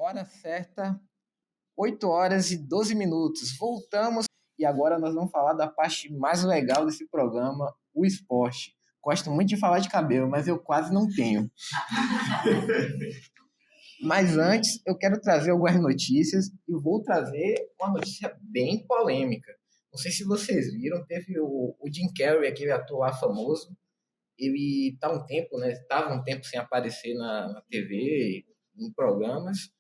Hora certa, 8 horas e 12 minutos. Voltamos e agora nós vamos falar da parte mais legal desse programa, o esporte. Gosto muito de falar de cabelo, mas eu quase não tenho. Mas antes, eu quero trazer algumas notícias e vou trazer uma notícia bem polêmica. Não sei se vocês viram, teve o Jim Carrey, aquele ator lá famoso. Ele tá um tempo, né? Estava um tempo sem aparecer na TV, em programas.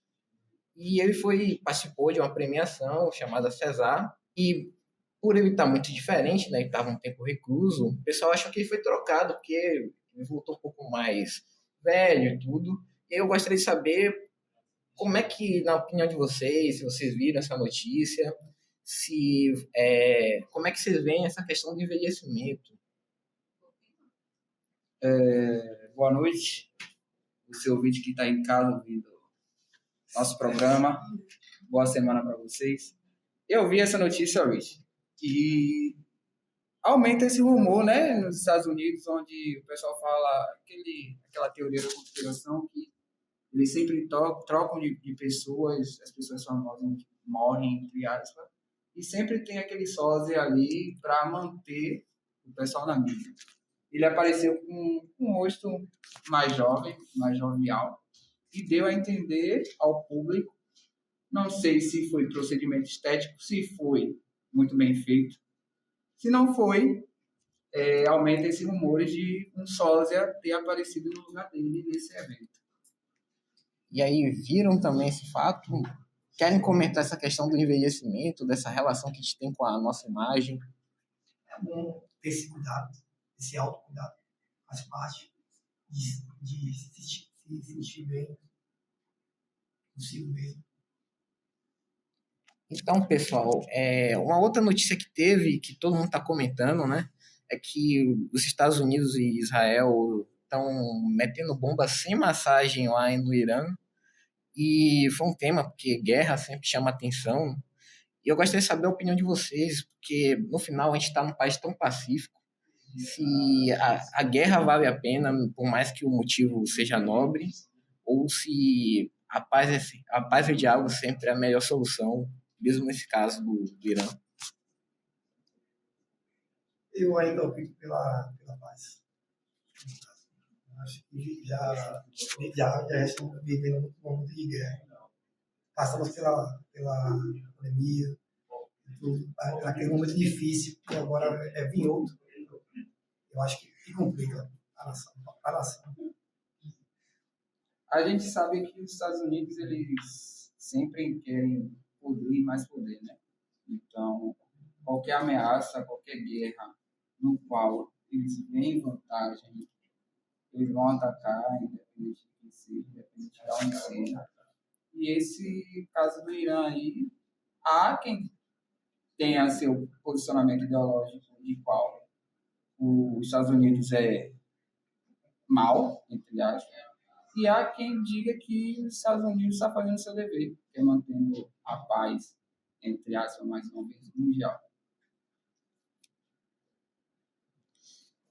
E ele participou de uma premiação chamada César. E por ele estar muito diferente, né? Ele estava um tempo recluso. O pessoal achou que ele foi trocado, porque ele voltou um pouco mais velho e tudo. E eu gostaria de saber como é que, na opinião de vocês, se vocês viram essa notícia, como é que vocês veem essa questão do envelhecimento? Boa noite, o seu ouvinte que está em casa ouvindo nosso programa. Boa semana para vocês. Eu vi essa notícia, Rich, e aumenta esse rumor, né, nos Estados Unidos, onde o pessoal fala aquela teoria da conspiração que eles sempre trocam de pessoas, as pessoas famosas morrem, entre aspas, e sempre tem aquele sósia ali para manter o pessoal na mídia. Ele apareceu com um rosto mais jovem, mais jovial, e deu a entender ao público, não sei se foi procedimento estético, se foi muito bem feito. Se não foi, aumenta esse rumor de um sósia ter aparecido no lugar dele nesse evento. E aí viram também esse fato? Querem comentar essa questão do envelhecimento, dessa relação que a gente tem com a nossa imagem? É bom ter esse cuidado, esse autocuidado. Faz parte de se sentir bem consigo mesmo. Então, pessoal, uma outra notícia que teve, que todo mundo está comentando, né, é que os Estados Unidos e Israel estão metendo bomba sem massagem lá no Irã. E foi um tema, porque guerra sempre chama atenção. E eu gostaria de saber a opinião de vocês, porque no final a gente está num país tão pacífico. Se a guerra vale a pena, por mais que o motivo seja nobre, ou se a paz e o diálogo sempre é a melhor solução, mesmo nesse caso do Irã. Eu ainda opto pela paz. Acho que já estamos vivendo muito momento de guerra. Passamos pela pandemia, aquele momento difícil, e agora vir outro. Eu acho que complica a nação. A gente sabe que os Estados Unidos, eles sempre querem poder e mais poder, né? Então, qualquer ameaça, qualquer guerra no qual eles veem vantagem, eles vão atacar, independente de quem seja, independente de onde seja. E esse caso do Irã aí, há quem tenha seu posicionamento ideológico de qual os Estados Unidos é mal, entre aspas, e há quem diga que os Estados Unidos está fazendo seu dever, que é mantendo a paz, entre aspas, mais uma vez, mundial.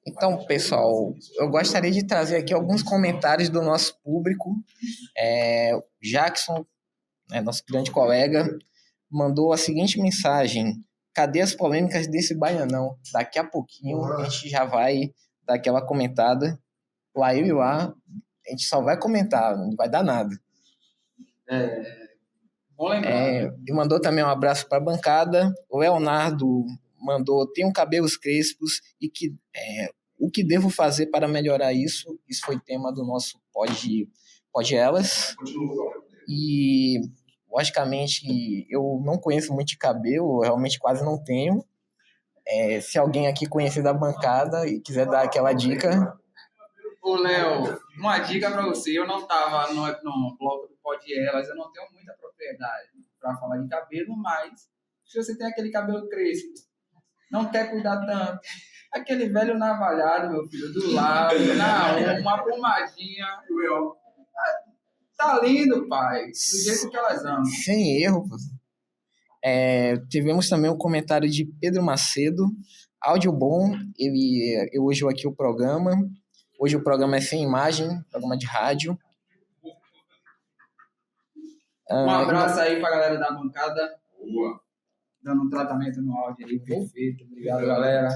Então, pessoal, eu gostaria de trazer aqui alguns comentários do nosso público. Jackson, nosso grande colega, mandou a seguinte mensagem: cadê as polêmicas desse baianão? Daqui a pouquinho a gente já vai dar aquela comentada. Lá eu e lá, a gente só vai comentar, não vai dar nada. Bom lembrar. E mandou também um abraço para a bancada. O Leonardo mandou: tenho cabelos crespos e o que devo fazer para melhorar isso? Isso foi tema do nosso Pode Elas. E, logicamente, eu não conheço muito de cabelo, realmente quase não tenho. Se alguém aqui conhecer da bancada e quiser dar aquela dica... Ô, Léo, uma dica para você. Eu não estava no bloco do Pode Elas, eu não tenho muita propriedade para falar de cabelo, mas se você tem aquele cabelo crespo, não quer cuidar tanto, aquele velho navalhado, meu filho, do lado, uma pomadinha, tá lindo, pai, do jeito que elas amam. Sem erro. Tivemos também um comentário de Pedro Macedo, áudio bom, ele elogiou aqui o programa. Hoje o programa é sem imagem, programa de rádio. Um abraço aí pra galera da bancada. Dando um tratamento no áudio aí, perfeito. Obrigado, galera.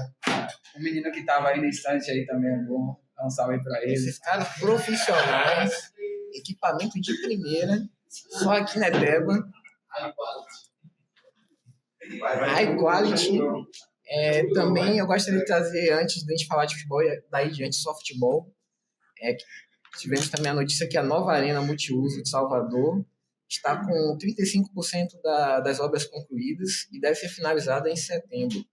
O menino que tava aí no instante aí também é bom. Dá um salve aí pra eles. Esses caras profissionais, equipamento de primeira, só aqui na Teba. High quality. Também eu gostaria de trazer, antes de a gente falar de futebol, daí diante softball, tivemos também a notícia que a nova Arena Multiuso de Salvador está com 35% das obras concluídas e deve ser finalizada em setembro.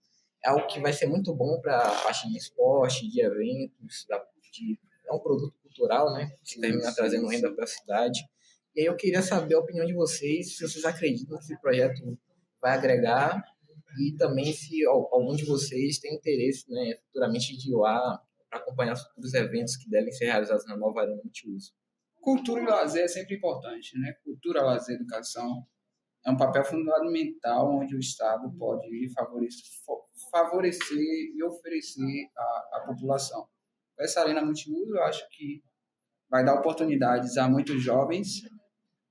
É algo que vai ser muito bom para a parte de esporte, de eventos, é um produto cultural, né? Que termina trazendo renda para a cidade. E aí eu queria saber a opinião de vocês, se vocês acreditam que esse projeto vai agregar e também se algum de vocês tem interesse, né, futuramente de ir lá para acompanhar os futuros eventos que devem ser realizados na nova Arena Multiuso. Cultura e lazer é sempre importante, né? Cultura, lazer, educação é um papel fundamental onde o Estado pode favorecer e oferecer à população. Essa arena multiuso, eu acho que vai dar oportunidades a muitos jovens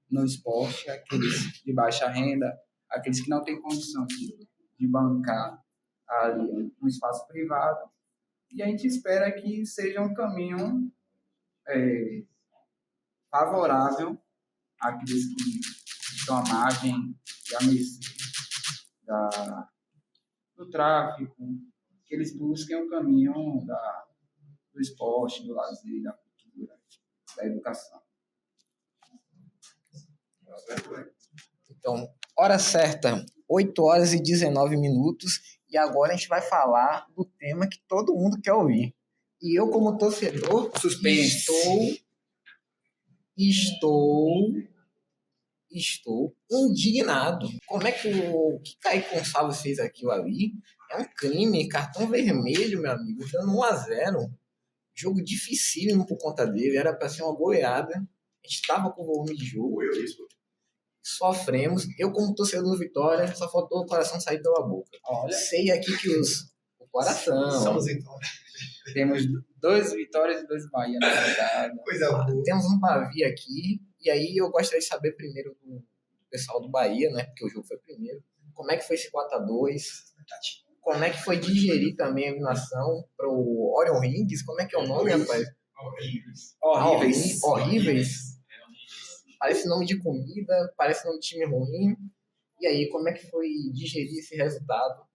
no esporte, aqueles de baixa renda, aqueles que não têm condição de bancar ali um espaço privado. E a gente espera que seja um caminho favorável àqueles que estão à margem e à mercê do tráfico, que eles busquem o caminho do esporte, do lazer, da cultura, da educação. Então, hora certa, 8h19, e agora a gente vai falar do tema que todo mundo quer ouvir. E eu, como torcedor, estou indignado. Como é que o que Kaique Gonçalves fez aquilo ali? É um crime, cartão vermelho, meu amigo, dando 1-0. Jogo dificílimo por conta dele, era para ser uma goleada. A gente estava com volume de jogo. Sofremos. Eu, como torcedor do Vitória, só faltou o coração sair pela boca. Olha, sei aqui que o coração. Somos Vitória. Temos 2 Vitórias e 2 Bahia na verdade. Coisa boa. Temos um Bavi aqui. E aí eu gostaria de saber primeiro do pessoal do Bahia, né? Porque o jogo foi primeiro. Como é que foi esse 4-2? Como é que foi digerir também a eliminação pro Orion Rings? Como é que é o nome, rapaz? Horríveis. Parece nome de comida, parece nome de time ruim. E aí, como é que foi digerir esse resultado?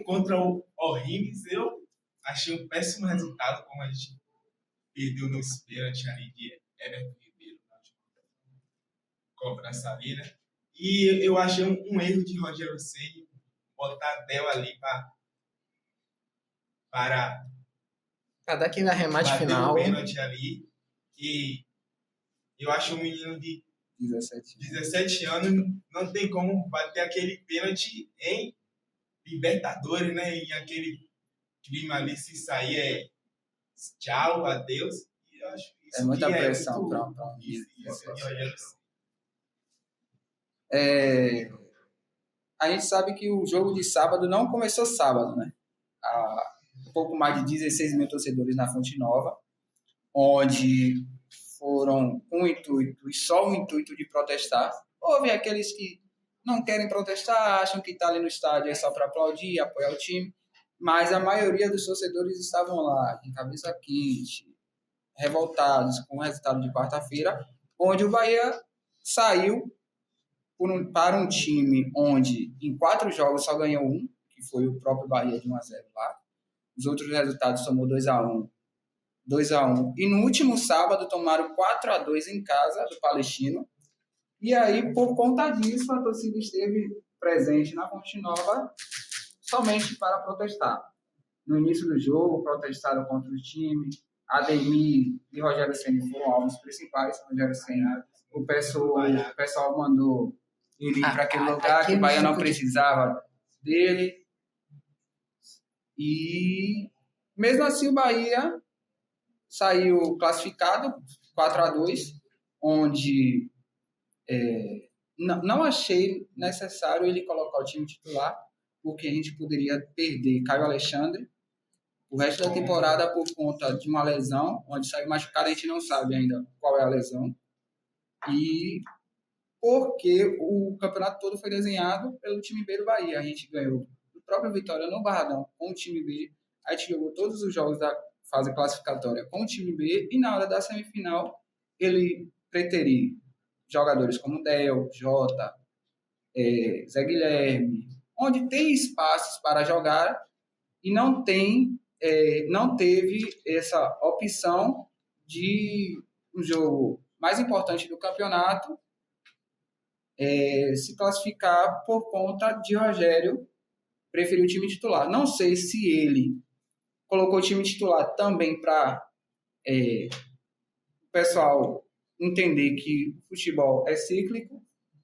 Contra o O'Higgins, eu achei um péssimo resultado, como a gente perdeu no pênalti ali de Everton Ribeiro, cobrança ali, né? E eu achei um erro de Rogério Ceni botar Del ali para dar aquele arremate final. O pênalti ali, e eu acho um menino de 17 anos não tem como bater aquele pênalti em Libertadores, né? Em aquele clima ali, se sair tchau, adeus. E eu acho isso é muita pressão para a gente sabe que o jogo de sábado não começou sábado, né? Um pouco mais de 16 mil torcedores na Fonte Nova, onde foram com o intuito, e só o intuito de protestar. Houve aqueles que não querem protestar, acham que estar ali no estádio é só para aplaudir, apoiar o time, mas a maioria dos torcedores estavam lá, de cabeça quente, revoltados com o resultado de quarta-feira, onde o Bahia saiu para um time onde em 4 jogos só ganhou 1, que foi o próprio Bahia de 1-0 lá. Os outros resultados somou 2-1, e no último sábado tomaram 4-2 em casa do Palestino. E aí, por conta disso, a torcida esteve presente na Fonte Nova somente para protestar. No início do jogo, protestaram contra o time. Ademir e Rogério Ceni foram alvos principais. Rogério Ceni, o pessoal mandou ele ir para aquele lugar que o Bahia não precisava dele. E mesmo assim o Bahia saiu classificado 4-2, onde não achei necessário ele colocar o time titular, porque a gente poderia perder Caio Alexandre, o resto da temporada por conta de uma lesão, onde saiu machucado, a gente não sabe ainda qual é a lesão. E porque o campeonato todo foi desenhado pelo time B do Bahia. A gente ganhou o próprio Vitória no Barradão com o time B. A gente jogou todos os jogos da fase classificatória com o time B. E na hora da semifinal, ele preteria jogadores como Del, Jota, Zé Guilherme, onde tem espaços para jogar e não teve essa opção de um jogo mais importante do campeonato se classificar por conta de Rogério preferir o time titular. Não sei se ele colocou o time titular também para o pessoal entender que o futebol é cíclico,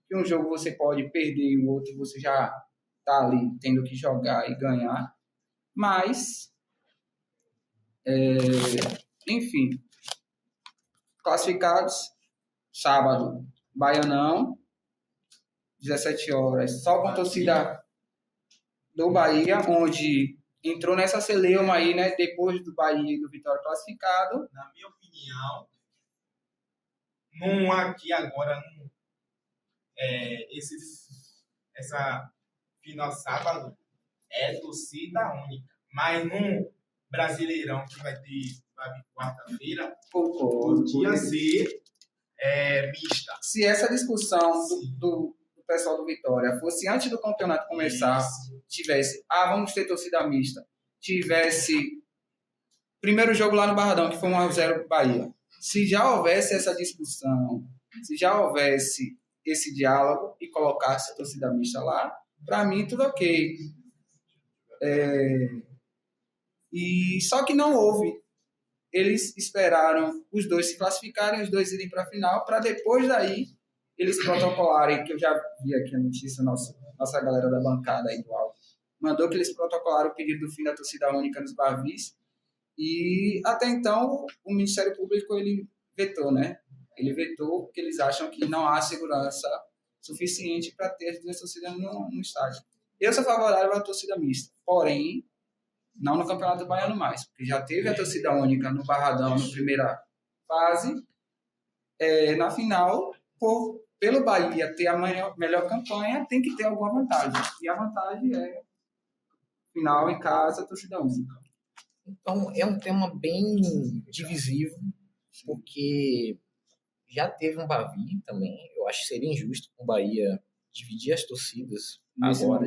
que um jogo você pode perder e o outro você já está ali tendo que jogar e ganhar. Mas, enfim, classificados, sábado, Baianão, 17 horas, só com a torcida do Bahia, onde entrou nessa celeuma aí, né, depois do Bahia e do Vitória classificado. Na minha opinião, não aqui agora, essa final sábado é torcida única, mas no Brasileirão que vai vir quarta-feira, podia ser mista. Se essa discussão do pessoal do Vitória fosse antes do campeonato começar, tivesse, vamos ter torcida mista, tivesse primeiro jogo lá no Barradão, que foi 1-0 Bahia. Se já houvesse essa discussão, se já houvesse esse diálogo e colocasse a torcida mista lá, para mim tudo ok. E só que não houve. Eles esperaram os dois se classificarem, os dois irem para a final, para depois daí eles protocolarem, que eu já vi aqui a notícia, nossa galera da bancada aí do áudio, mandou que eles protocolaram o pedido do fim da torcida única nos Barvis, e até então o Ministério Público ele vetou, né? Ele vetou porque eles acham que não há segurança suficiente para ter as duas torcidas no estádio. Eu sou favorável à torcida mista, porém, não no Campeonato Baiano mais, porque já teve a torcida única no Barradão na primeira fase, na final, pelo Bahia ter a melhor campanha, tem que ter alguma vantagem. E a vantagem é final em casa, torcida única. Então, é um tema bem divisivo, porque já teve um Bavi também. Eu acho que seria injusto com o Bahia dividir as torcidas agora.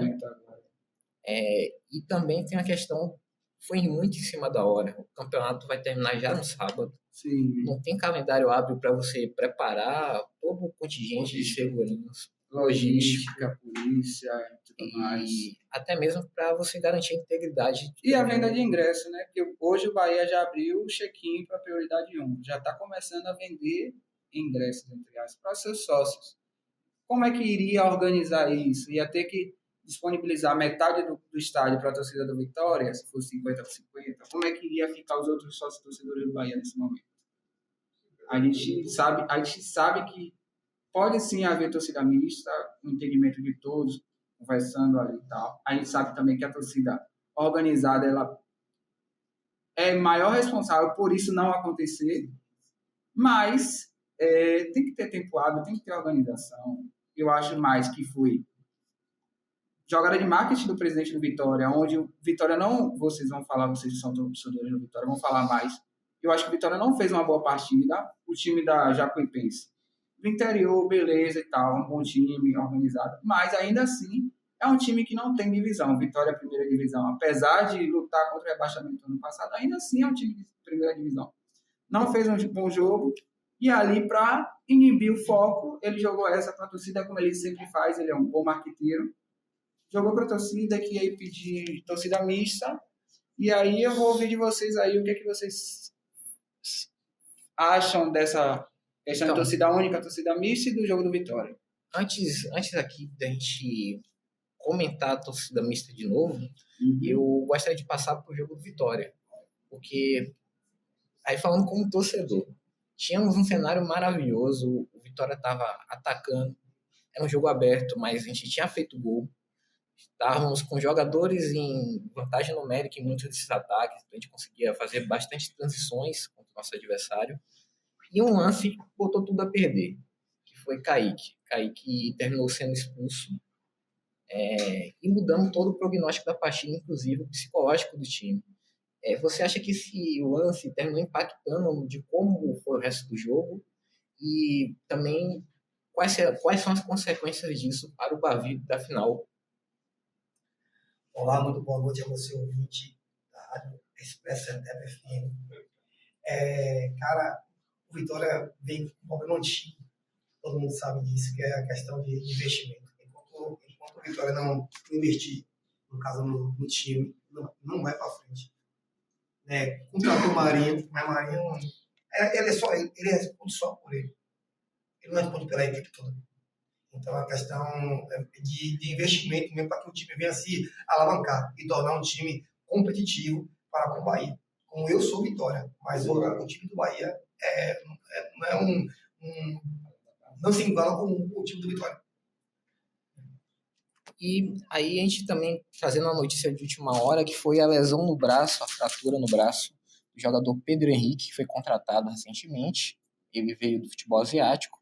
E também tem a questão, foi muito em cima da hora. O campeonato vai terminar já no sábado. Sim. Não tem calendário hábil para você preparar todo o contingente de segurança, logística, polícia e tudo mais. E até mesmo para você garantir a integridade. E a venda de ingresso, né? Porque hoje o Bahia já abriu o check-in para prioridade 1. Já está começando a vender ingressos, entre aspas, para seus sócios. Como é que iria organizar isso? Ia ter que disponibilizar metade do estádio para a torcida do Vitória, se fosse 50-50? Como é que iria ficar os outros sócios torcedores do Bahia nesse momento? A gente sabe que pode sim haver torcida mista, o entendimento de todos, conversando ali e tal. A gente sabe também que a torcida organizada ela é maior responsável por isso não acontecer, mas tem que ter tempo hábil, tem que ter organização. Eu acho mais que foi jogada de marketing do presidente do Vitória, onde o Vitória não... Vocês vão falar, vocês são torcedores do Vitória, vão falar mais. Eu acho que o Vitória não fez uma boa partida. O time da Jacuipense, do interior, beleza e tal, um bom time, organizado. Mas, ainda assim, é um time que não tem divisão. Vitória, primeira divisão. Apesar de lutar contra o rebaixamento no passado, ainda assim é um time de primeira divisão. Não fez um bom jogo. E ali, para inibir o foco, ele jogou essa para a torcida, como ele sempre faz. Ele é um bom marqueteiro. Jogou para a torcida, que ia pedir torcida mista. E aí eu vou ouvir de vocês aí o que é que vocês acham dessa questão de torcida única, torcida mista e do jogo do Vitória. Antes aqui da gente comentar a torcida mista de novo, eu gostaria de passar para o jogo do Vitória. Porque, aí falando como torcedor, tínhamos um cenário maravilhoso, o Vitória estava atacando, era um jogo aberto, mas a gente tinha feito gol, Estávamos com jogadores em vantagem numérica em muitos desses ataques, então a gente conseguia fazer bastante transições contra o nosso adversário. E um lance botou tudo a perder, que foi Kaique. Kaique terminou sendo expulso e mudamos todo o prognóstico da partida, inclusive o psicológico do time. Você acha que esse lance terminou impactando de como foi o resto do jogo? E também quais são as consequências disso para o Bavi da final? Olá, muito boa noite a você, ouvinte da Rádio Expresso Etep FM. Cara, o Vitória vem com um problema antigo, todo mundo sabe disso, que é a questão de investimento. Enquanto o Vitória não investir, no caso no time, não vai para frente. Contratou o Marinho, mas Marinho, ele responde só por ele. Ele não responde pela equipe toda. Então, a questão de investimento mesmo para que o time venha se alavancar e tornar um time competitivo para com o Bahia. Como eu sou Vitória, mas o time do Bahia não se iguala com o time do Vitória. E aí a gente também trazendo a notícia de última hora, que foi a lesão no braço, a fratura no braço do jogador Pedro Henrique, que foi contratado recentemente. Ele veio do futebol asiático.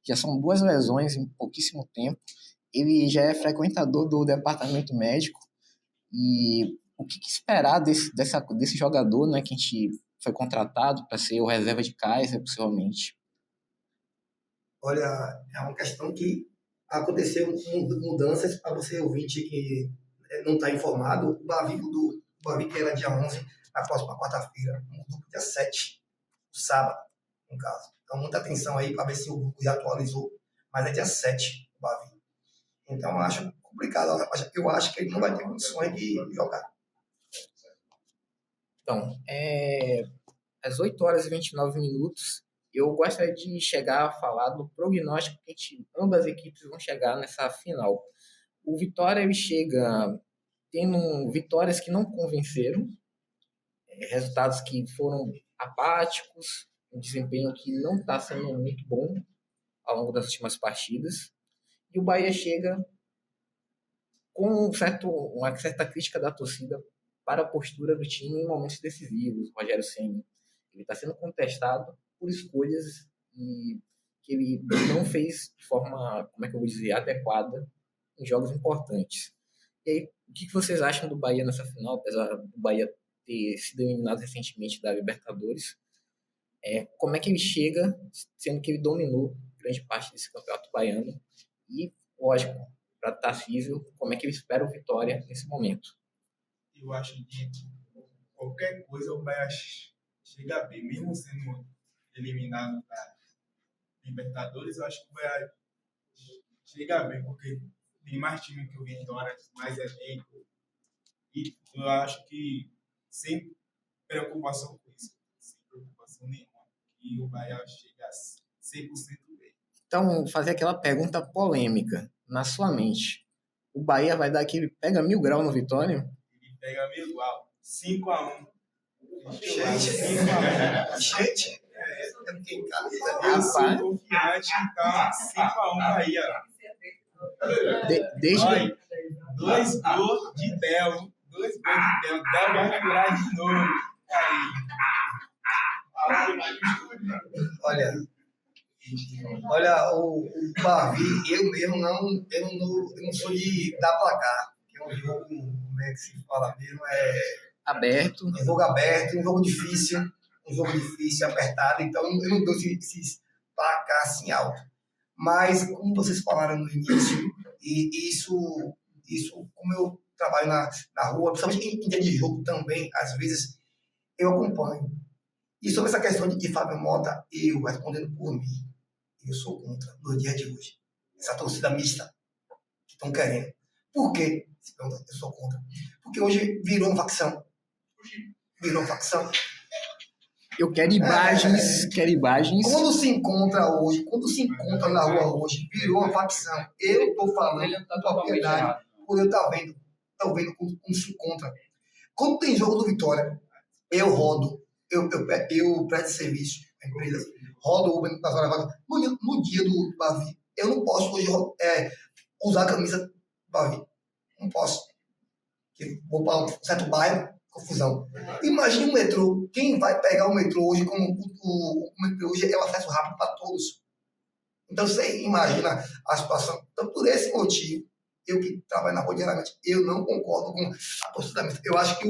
Já são 2 lesões em pouquíssimo tempo. Ele já é frequentador do departamento médico. E o que esperar desse jogador, né, que a gente foi contratado para ser o reserva de Kaiser, possivelmente? Olha, é uma questão que aconteceu mudanças para você ouvinte que não está informado. O Bavi que era dia 11, na próxima quarta-feira, mudou para dia 7, sábado, no caso. Então, muita atenção aí para ver se o grupo já atualizou, mas é dia 7, o Bavi. Então, eu acho complicado. Eu acho que ele não vai ter condições de jogar. Então, às 8 horas e 29 minutos, eu gostaria de chegar a falar do prognóstico que ambas as equipes vão chegar nessa final. O Vitória ele chega tendo vitórias que não convenceram, resultados que foram apáticos, um desempenho que não está sendo muito bom ao longo das últimas partidas. E o Bahia chega com uma certa crítica da torcida para a postura do time em momentos decisivos. O Rogério Ceni está sendo contestado por escolhas que ele não fez de forma, adequada em jogos importantes. E aí, o que vocês acham do Bahia nessa final, apesar do Bahia ter sido eliminado recentemente da Libertadores? Como é que ele chega, sendo que ele dominou grande parte desse campeonato baiano? E, lógico, para Tarcísio, como é que ele espera o Vitória nesse momento? Eu acho que qualquer coisa o Bahia chega bem, mesmo sendo eliminado da Libertadores, eu acho que o Bahia chega bem, porque tem mais time que o Vitória, mais elenco, e eu acho que sem preocupação com isso, sem preocupação nenhuma, e o Bahia chega a 100% bem. Então, fazer aquela pergunta polêmica na sua mente. O Bahia vai dar aquele pega 1000 graus no Vitória? Ele pega 1000 igual, 5-1. Gente, eu sou confiante, então 5-1 Bahia. Desde 2 gols de Del. 2 gols de Del. Del vai furar de novo. Olha, o Bavi, eu mesmo não sou de dar placar. Que é um jogo, como é que se fala mesmo? aberto. Um jogo aberto, um jogo difícil, apertado. Então, eu não dou esses placar assim alto. Mas, como vocês falaram no início, e isso como eu trabalho na rua, principalmente em dia de jogo também, às vezes, eu acompanho. E sobre essa questão de Fábio Mota, eu respondendo por mim, eu sou contra no dia de hoje. Essa torcida mista que estão querendo. Por quê? Eu sou contra. Porque hoje virou uma facção. Eu quero imagens, Quando se encontra na rua hoje, virou uma facção. Eu estou falando com propriedade, por eu estar vendo como se encontra. Quando tem jogo do Vitória, eu rodo, eu presto serviço à empresa, rodo o Uber nas horas vagas. No dia do Bavi, eu não posso hoje usar a camisa do Bavi. Não posso. Que vou para um certo bairro, confusão. Imagine o metrô. Quem vai pegar o metrô hoje, como o metrô hoje é o acesso rápido para todos. Então, você imagina a situação. Então, por esse motivo, eu que trabalho na rua diariamente, eu não concordo com a postura da missa. Eu acho que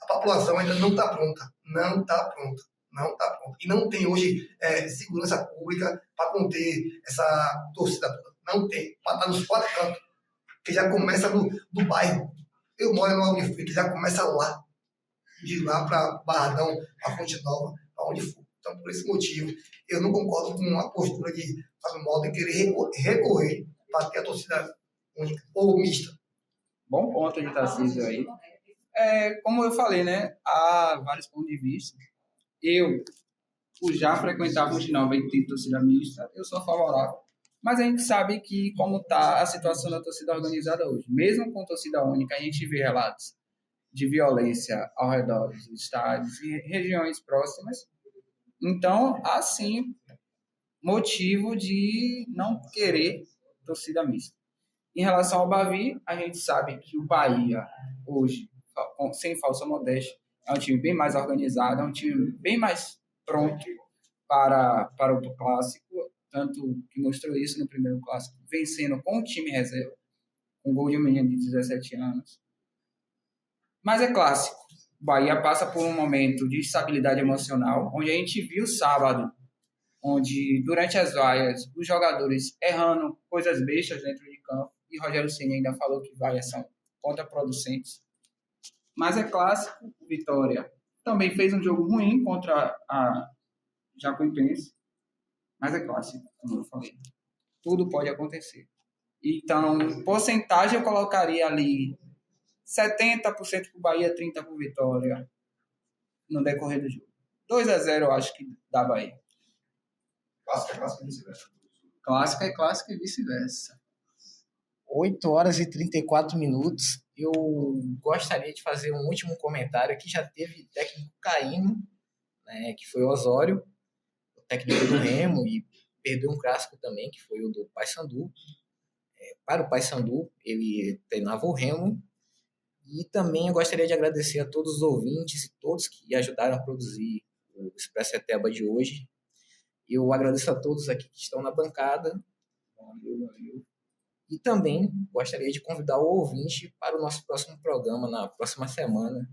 a população ainda não está pronta. Não está pronta. Não está pronta. E não tem hoje segurança pública para conter essa torcida toda. Não tem. Para estar nos 4 cantos. Que já começa do bairro. Eu moro no Alto de Freitas, já começa lá. De lá para Barradão, a Fonte Nova, para onde for. Então, por esse motivo, eu não concordo com a postura de Fábio Mota querer recorrer para ter a torcida única ou mista. Bom ponto de Tarcísio aí. Como eu falei, né? Há vários pontos de vista. Eu, por já frequentar Fonte Nova e ter torcida mista, eu sou favorável. Mas a gente sabe que como está a situação da torcida organizada hoje. Mesmo com torcida única, a gente vê relatos de violência ao redor dos estádios e regiões próximas. Então, há sim motivo de não querer torcida mista. Em relação ao Bavi, a gente sabe que o Bahia, hoje, sem falsa modéstia, é um time bem mais organizado, é um time bem mais pronto para o clássico, tanto que mostrou isso no primeiro clássico, vencendo com o time reserva, com gol de um menino de 17 anos. Mas é clássico. O Bahia passa por um momento de estabilidade emocional, onde a gente viu sábado, onde durante as vaias, os jogadores errando coisas bestas dentro de campo, e Rogério Ceni ainda falou que vaias são contraproducentes. Mas é clássico, Vitória também fez um jogo ruim contra a Jacuipense, mas é clássico, como eu falei. Tudo pode acontecer. Então, porcentagem eu colocaria ali 70% para o Bahia, 30% para o Vitória no decorrer do jogo. 2-0 eu acho que dá Bahia. Clássico é clássico e vice-versa. Clássico é clássico e vice-versa. 8 horas e 34 minutos. Eu gostaria de fazer um último comentário aqui. Já teve técnico caindo, né, que foi o Osório, o técnico do Remo, e perdeu um clássico também, que foi o do Paysandu. Para o Paysandu, ele treinava o Remo. E também eu gostaria de agradecer a todos os ouvintes e todos que ajudaram a produzir o Expresso Eteba de hoje. Eu agradeço a todos aqui que estão na bancada. Valeu. E também gostaria de convidar o ouvinte para o nosso próximo programa, na próxima semana,